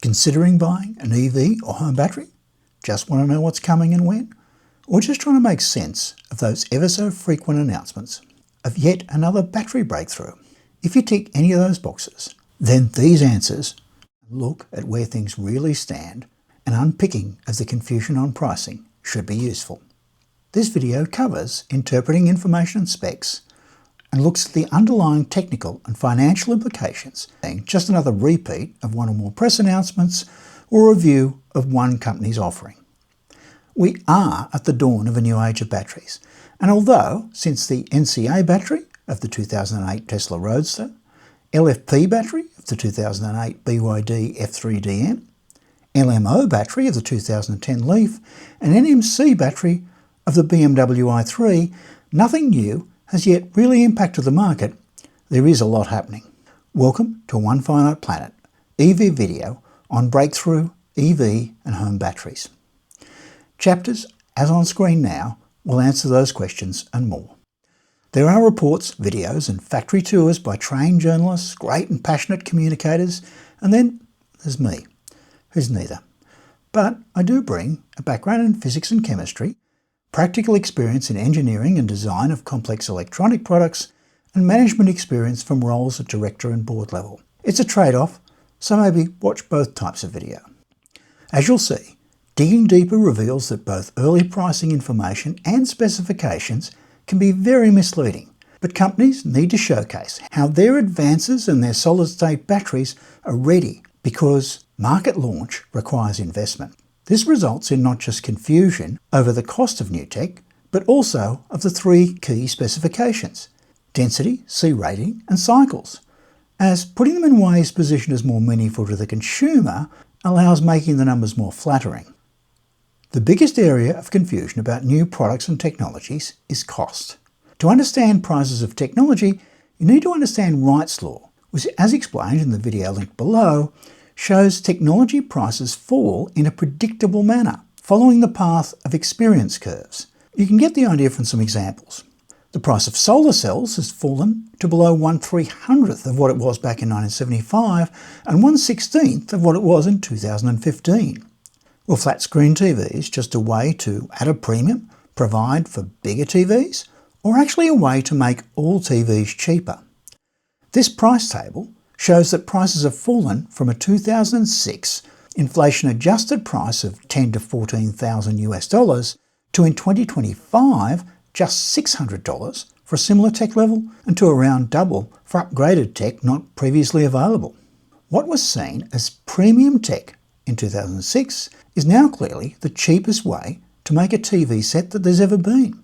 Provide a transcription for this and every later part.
Considering buying an EV or home battery? Just want to know what's coming and when? Or just trying to make sense of those ever so frequent announcements of yet another battery breakthrough? If you tick any of those boxes, then these answers look at where things really stand, and unpicking of the confusion on pricing should be useful. This video covers interpreting information and specs and looks at the underlying technical and financial implications, being just another repeat of one or more press announcements or a review of one company's offering. We are at the dawn of a new age of batteries, and although since the NCA battery of the 2008 Tesla Roadster, LFP battery of the 2008 BYD F3DM, LMO battery of the 2010 Leaf, and NMC battery of the BMW i3, nothing new has yet really impacted the market, there is a lot happening. Welcome to One Finite Planet EV video on breakthrough EV and home batteries. Chapters, as on screen now, will answer those questions and more. There are reports, videos and factory tours by trained journalists, great and passionate communicators, and then there's me, who's neither. But I do bring a background in physics and chemistry, practical experience in engineering and design of complex electronic products, and management experience from roles at director and board level. It's a trade-off, so maybe watch both types of video. As you'll see, digging deeper reveals that both early pricing information and specifications can be very misleading, but companies need to showcase how their advances and their solid-state batteries are ready, because market launch requires investment. This results in not just confusion over the cost of new tech, but also of the three key specifications: density, C rating, and cycles, as putting them in ways positioned as more meaningful to the consumer allows making the numbers more flattering. The biggest area of confusion about new products and technologies is cost. To understand prices of technology, you need to understand Wright's law, which, as explained in the video linked below, shows technology prices fall in a predictable manner, following the path of experience curves. You can get the idea from some examples. The price of solar cells has fallen to below 1/300th of what it was back in 1975 and 1/16th of what it was in 2015. Were flat screen TVs just a way to, at a premium, provide for bigger TVs, or actually a way to make all TVs cheaper? This price table shows that prices have fallen from a 2006 inflation-adjusted price of $10,000 to $14,000 US to, in 2025, just $600 for a similar tech level, and to around double for upgraded tech not previously available. What was seen as premium tech in 2006 is now clearly the cheapest way to make a TV set that there's ever been.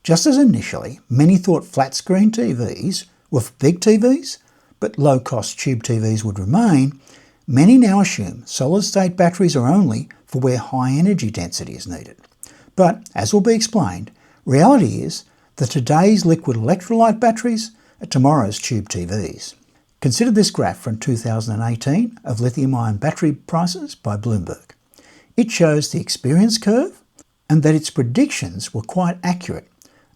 Just as initially many thought flat-screen TVs were for big TVs, but low-cost tube TVs would remain, many now assume solid-state batteries are only for where high energy density is needed. But, as will be explained, reality is that today's liquid electrolyte batteries are tomorrow's tube TVs. Consider this graph from 2018 of lithium-ion battery prices by Bloomberg. It shows the experience curve and that its predictions were quite accurate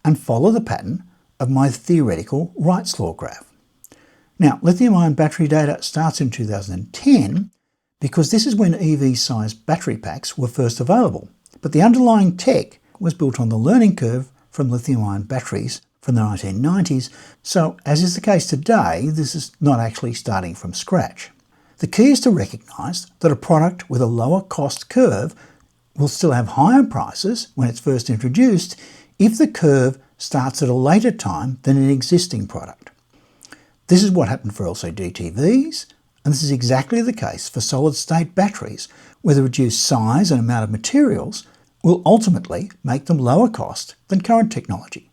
and follow the pattern of my theoretical Wright's law graph. Now, lithium-ion battery data starts in 2010 because this is when EV-sized battery packs were first available, but the underlying tech was built on the learning curve from lithium-ion batteries from the 1990s, so as is the case today, this is not actually starting from scratch. The key is to recognise that a product with a lower cost curve will still have higher prices when it's first introduced if the curve starts at a later time than an existing product. This is what happened for LCD TVs, and this is exactly the case for solid-state batteries, where the reduced size and amount of materials will ultimately make them lower cost than current technology.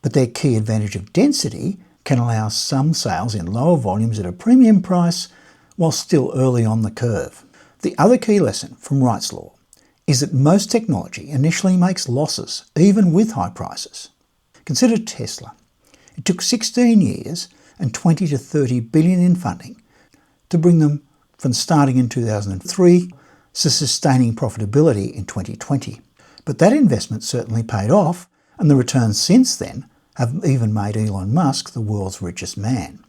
But their key advantage of density can allow some sales in lower volumes at a premium price while still early on the curve. The other key lesson from Wright's law is that most technology initially makes losses, even with high prices. Consider Tesla. It took 16 years and 20 to 30 billion in funding to bring them from starting in 2003 to sustaining profitability in 2020. But that investment certainly paid off, and the returns since then have even made Elon Musk the world's richest man.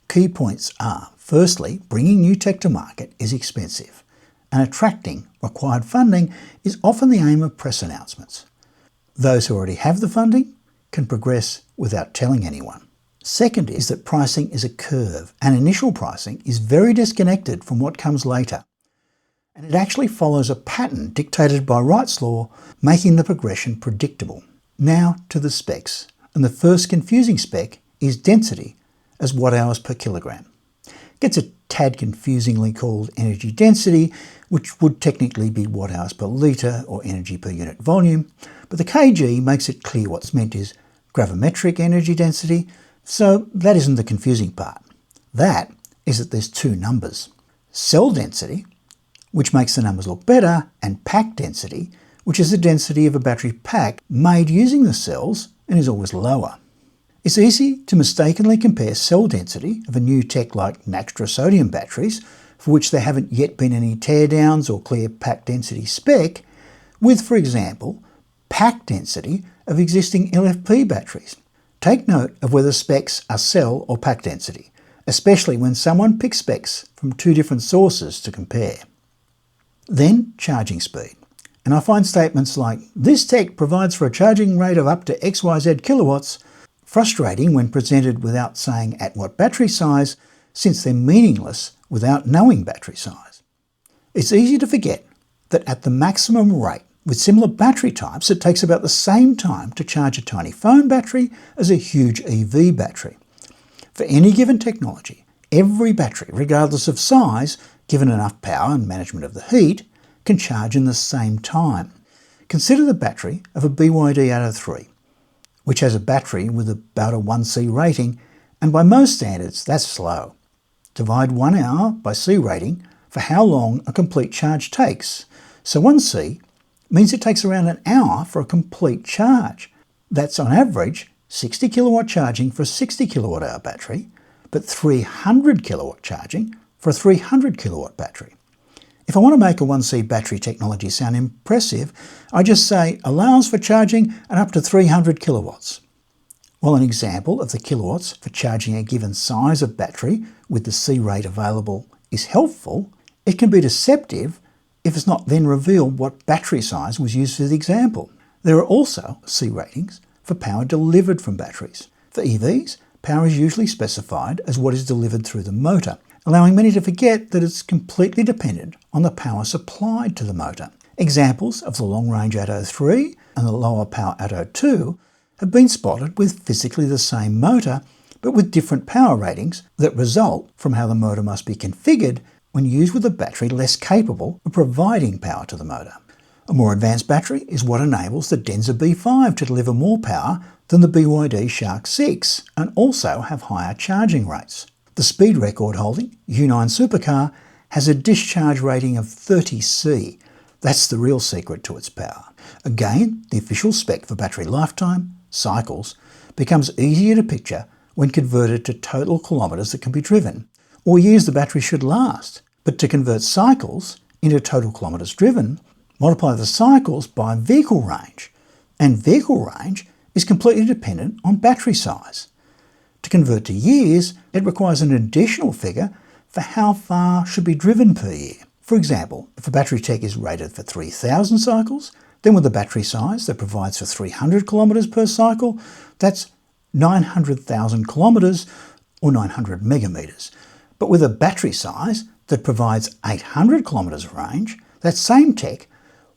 Key points are, Firstly, bringing new tech to market is expensive, and attracting required funding is often the aim of press announcements. Those who already have the funding can progress without telling anyone. Second is that pricing is a curve, and initial pricing is very disconnected from what comes later. And it actually follows a pattern dictated by Wright's law, making the progression predictable. Now to the specs, and the first confusing spec is density as watt-hours per kilogram. It gets a tad confusingly called energy density, which would technically be watt-hours per litre or energy per unit volume, but the kg makes it clear what's meant is gravimetric energy density, so that isn't the confusing part. That is that there's two numbers. Cell density, which makes the numbers look better, and pack density, which is the density of a battery pack made using the cells and is always lower. It's easy to mistakenly compare cell density of a new tech like nitrosodium batteries, for which there haven't yet been any teardowns or clear pack density spec, with, for example, pack density of existing LFP batteries. Take note of whether specs are cell or pack density, especially when someone picks specs from two different sources to compare. Then charging speed. And I find statements like, "This tech provides for a charging rate of up to XYZ kilowatts," frustrating when presented without saying at what battery size, since they're meaningless without knowing battery size. It's easy to forget that at the maximum rate, with similar battery types, it takes about the same time to charge a tiny phone battery as a huge EV battery. For any given technology, every battery, regardless of size, given enough power and management of the heat, can charge in the same time. Consider the battery of a BYD Atto 3, which has a battery with about a 1C rating, and by most standards that's slow. Divide 1 hour by C rating for how long a complete charge takes. So 1C means it takes around an hour for a complete charge. That's on average 60 kilowatt charging for a 60 kilowatt hour battery, but 300 kilowatt charging for a 300 kilowatt battery. If I want to make a 1C battery technology sound impressive, I just say allows for charging at up to 300 kilowatts. While an example of the kilowatts for charging a given size of battery with the C rate available is helpful, it can be deceptive if it's not then revealed what battery size was used for the example. There are also C ratings for power delivered from batteries. For EVs, power is usually specified as what is delivered through the motor, allowing many to forget that it's completely dependent on the power supplied to the motor. Examples of the long-range Atto 3 and the lower power Atto 2 have been spotted with physically the same motor, but with different power ratings that result from how the motor must be configured when used with a battery less capable of providing power to the motor. A more advanced battery is what enables the Denza B5 to deliver more power than the BYD Shark 6 and also have higher charging rates. The speed record holding U9 supercar has a discharge rating of 30C. That's the real secret to its power. Again, the official spec for battery lifetime, cycles, becomes easier to picture when converted to total kilometres that can be driven, or years the battery should last. But to convert cycles into total kilometres driven, multiply the cycles by vehicle range, and vehicle range is completely dependent on battery size. To convert to years, it requires an additional figure for how far should be driven per year. For example, if a battery tech is rated for 3,000 cycles, then with a battery size that provides for 300 kilometres per cycle, that's 900,000 kilometres or 900 megametres. But with a battery size that provides 800 kilometres of range, that same tech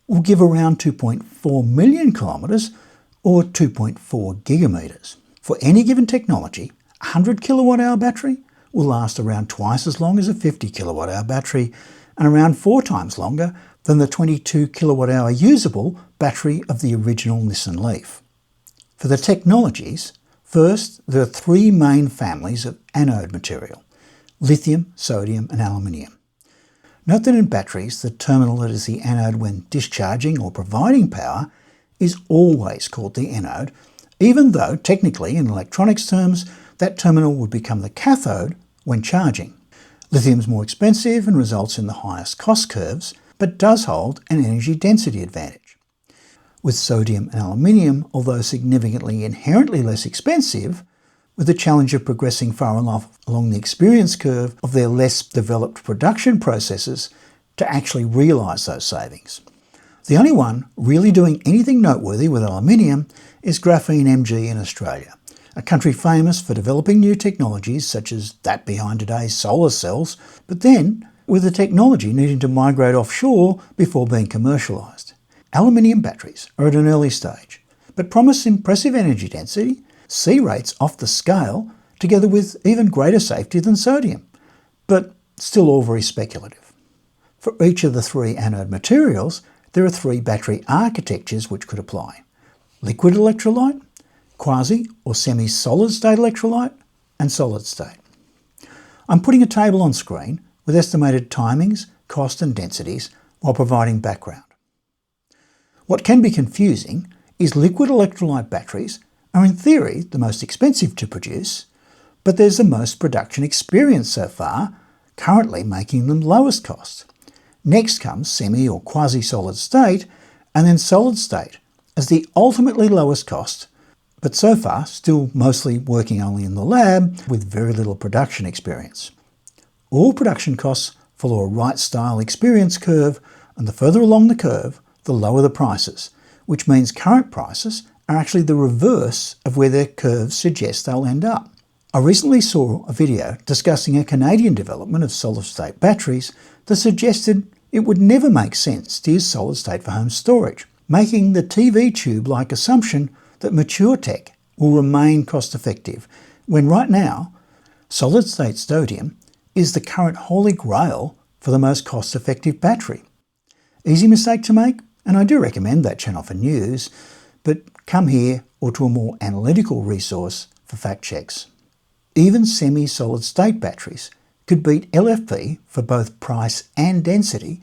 will give around 2.4 million kilometres or 2.4 gigametres. For any given technology, a 100 kilowatt hour battery will last around twice as long as a 50 kilowatt hour battery and around 4 times longer than the 22 kilowatt hour usable battery of the original Nissan Leaf. For the technologies, first there are 3 main families of anode material: lithium, sodium and aluminium. Note that in batteries, the terminal that is the anode when discharging or providing power is always called the anode, even though technically in electronics terms that terminal would become the cathode when charging. Lithium is more expensive and results in the highest cost curves, but does hold an energy density advantage. With sodium and aluminium, although significantly inherently less expensive, with the challenge of progressing far enough along the experience curve of their less developed production processes to actually realise those savings. The only one really doing anything noteworthy with aluminium is Graphene MG in Australia, a country famous for developing new technologies such as that behind today's solar cells, but then with the technology needing to migrate offshore before being commercialised. Aluminium batteries are at an early stage, but promise impressive energy density, C rates off the scale, together with even greater safety than sodium, but still all very speculative. For each of the three anode materials, there are three battery architectures which could apply: liquid electrolyte, quasi or semi-solid state electrolyte, and solid state. I'm putting a table on screen with estimated timings, cost and densities while providing background. What can be confusing is liquid electrolyte batteries are in theory the most expensive to produce, but there's the most production experience so far, currently making them lowest cost. Next comes semi or quasi-solid state, and then solid state as the ultimately lowest cost, but so far still mostly working only in the lab with very little production experience. All production costs follow a Wright style experience curve, and the further along the curve, the lower the prices, which means current prices are actually the reverse of where their curves suggest they'll end up. I recently saw a video discussing a Canadian development of solid-state batteries that suggested it would never make sense to use solid-state for home storage, making the TV tube-like assumption that mature tech will remain cost-effective, when right now, solid-state sodium is the current holy grail for the most cost-effective battery. Easy mistake to make, and I do recommend that channel for news, but come here or to a more analytical resource for fact checks. Even semi-solid state batteries could beat LFP for both price and density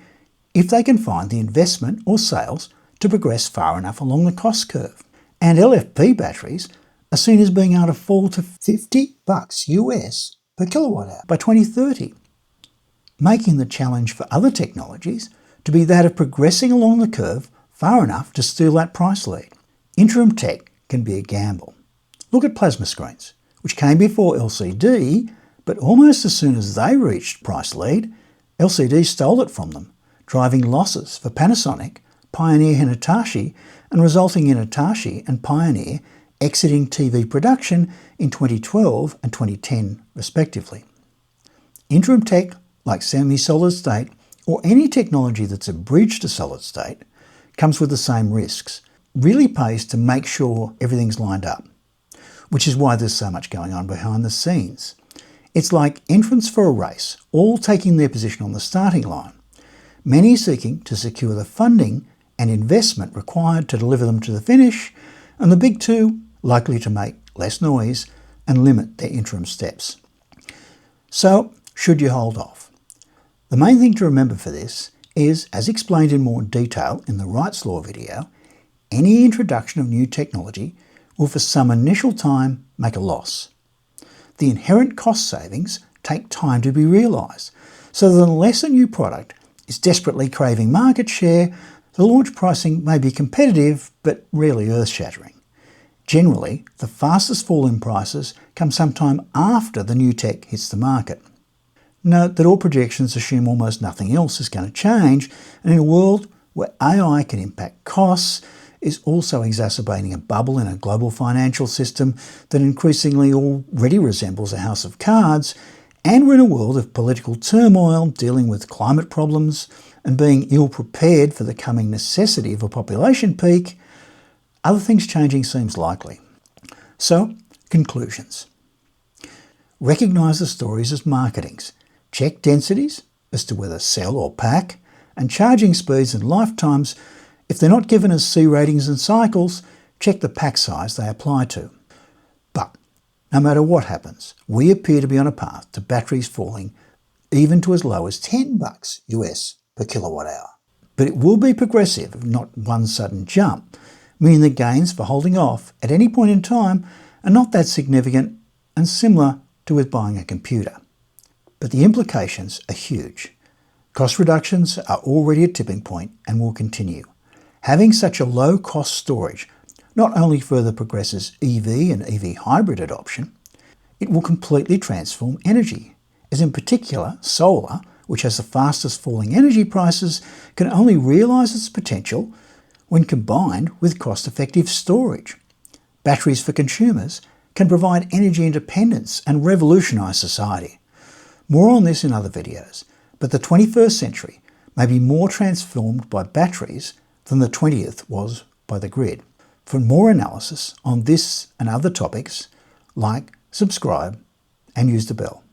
if they can find the investment or sales to progress far enough along the cost curve. And LFP batteries are seen as being able to fall to $50 US per kilowatt hour by 2030, making the challenge for other technologies to be that of progressing along the curve far enough to steal that price lead. Interim tech can be a gamble. Look at plasma screens, which came before LCD, but almost as soon as they reached price lead, LCD stole it from them, driving losses for Panasonic, Pioneer and Hitachi, and resulting in Hitachi and Pioneer exiting TV production in 2012 and 2010 respectively. Interim tech, like semi-solid state, or any technology that's a bridge to solid state, comes with the same risks. Really pays to make sure everything's lined up, which is why there's so much going on behind the scenes. It's like entrants for a race, all taking their position on the starting line, many seeking to secure the funding and investment required to deliver them to the finish, and the big two likely to make less noise and limit their interim steps. So, should you hold off? The main thing to remember for this is, as explained in more detail in the Wright's Law video, any introduction of new technology will for some initial time make a loss. The inherent cost savings take time to be realised, so that unless a new product is desperately craving market share, the launch pricing may be competitive but rarely earth-shattering. Generally, the fastest fall in prices comes sometime after the new tech hits the market. Note that all projections assume almost nothing else is going to change, and in a world where AI can impact costs, is also exacerbating a bubble in a global financial system that increasingly already resembles a house of cards, and we're in a world of political turmoil, dealing with climate problems, and being ill-prepared for the coming necessity of a population peak, other things changing seems likely. So, conclusions. Recognise the stories as marketings. Check densities as to whether cell or pack, and charging speeds and lifetimes. If they're not given as C ratings and cycles, check the pack size they apply to. But no matter what happens, we appear to be on a path to batteries falling even to as low as $10 US per kilowatt hour. But it will be progressive, not one sudden jump, meaning the gains for holding off at any point in time are not that significant and similar to with buying a computer. But the implications are huge. Cost reductions are already a tipping point and will continue. Having such a low-cost storage not only further progresses EV and EV hybrid adoption, it will completely transform energy, as in particular solar, which has the fastest falling energy prices, can only realise its potential when combined with cost-effective storage. Batteries for consumers can provide energy independence and revolutionise society. More on this in other videos, but the 21st century may be more transformed by batteries than the 20th was by the grid. For more analysis on this and other topics, like, subscribe and use the bell.